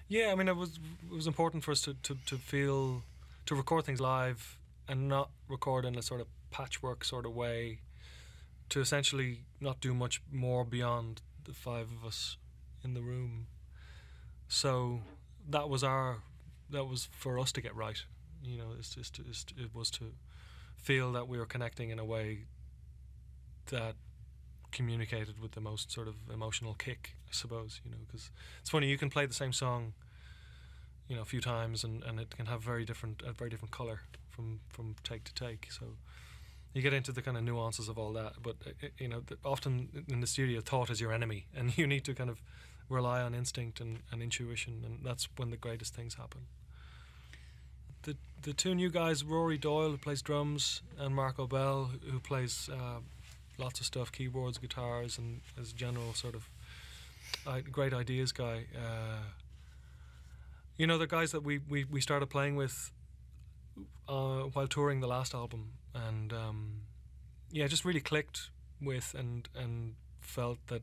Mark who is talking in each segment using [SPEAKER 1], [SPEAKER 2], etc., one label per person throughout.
[SPEAKER 1] Yeah, I mean, it was important for us to record things live and not record in a sort of patchwork sort of way, to essentially not do much more beyond the five of us in the room. So that was for us to get right. You know, it was to feel that we were connecting in a way that communicated with the most sort of emotional kick, I suppose. You know, because it's funny, you can play the same song, you know, a few times, and it can have a very different colour from take to take. So you get into the kind of nuances of all that, but you know, often in the studio, thought is your enemy, and you need to kind of rely on instinct and intuition, and that's when the greatest things happen. The two new guys, Rory Doyle, who plays drums, and Marco Bell, who plays lots of stuff, keyboards, guitars, and as a general sort of great ideas guy. You know, the guys that we started playing with while touring the last album, and yeah, just really clicked with and felt that,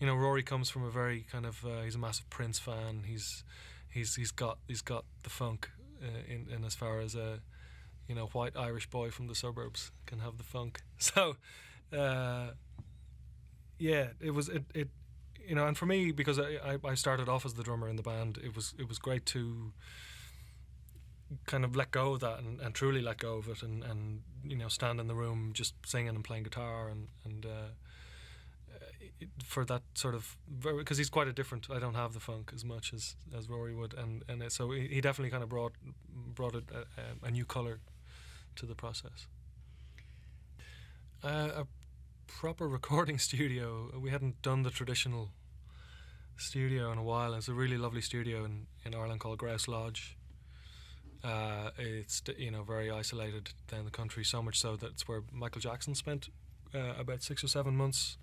[SPEAKER 1] you know, Rory comes from a very kind of he's a massive Prince fan. He's got the funk in as far as a, you know, white Irish boy from the suburbs can have the funk. So yeah, it was you know, and for me, because I started off as the drummer in the band, it was great to kind of let go of that and truly let go of it, and you know, stand in the room just singing and playing guitar and for that sort of, because he's quite a different, I don't have the funk as much as Rory would, and so he definitely kind of brought a new colour to the process. A proper recording studio, we hadn't done the traditional studio in a while. It's a really lovely studio in Ireland called Grouse Lodge. It's, you know, very isolated down the country, so much so that it's where Michael Jackson spent about 6 or 7 months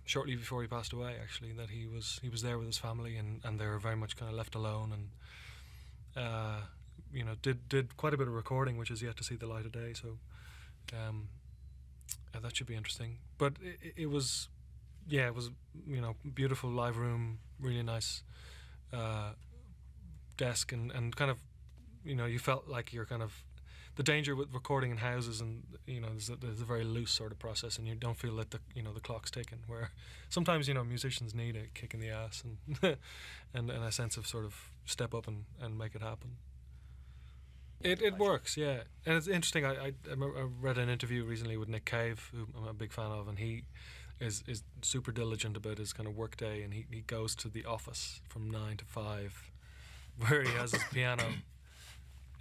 [SPEAKER 1] shortly before he passed away, actually, that he was there with his family, and they were very much kind of left alone, and you know, did quite a bit of recording, which is yet to see the light of day. So that should be interesting. But it was, yeah, it was, you know, beautiful live room, really nice desk, and kind of, you know, you felt like you're kind of, the danger with recording in houses, and you know, there's a very loose sort of process, and you don't feel that the clock's ticking. Where sometimes, you know, musicians need a kick in the ass and and a sense of sort of step up and make it happen. It works, yeah, and it's interesting. I read an interview recently with Nick Cave, who I'm a big fan of, and he is super diligent about his kind of work day, and he goes to the office from 9 to 5, where he has his piano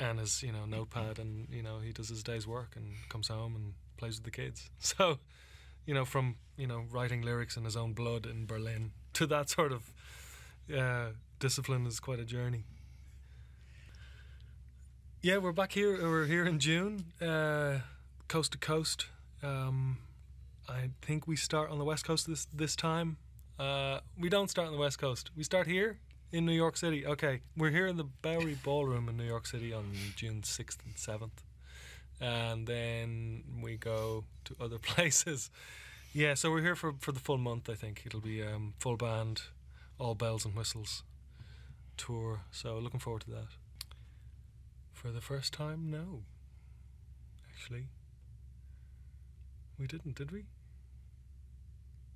[SPEAKER 1] and his, you know, notepad, and you know, he does his day's work and comes home and plays with the kids. So, you know, from, you know, writing lyrics in his own blood in Berlin to that sort of discipline is quite a journey. Yeah, we're back here. We're here in June, coast to coast. I think we start on the West Coast this time. We don't start on the West Coast. We start here in New York City. Okay, we're here in the Bowery Ballroom in New York City on June 6th and 7th. And then we go to other places. Yeah, so we're here for the full month, I think. It'll be full band, all bells and whistles tour. So looking forward to that. For the first time, no. Actually, we didn't, did we?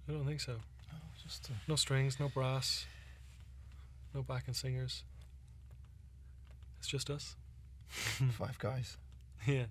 [SPEAKER 1] I don't think so.
[SPEAKER 2] Oh, just
[SPEAKER 1] no strings, no brass, no backing singers. It's just us.
[SPEAKER 2] 5 guys.
[SPEAKER 1] Yeah.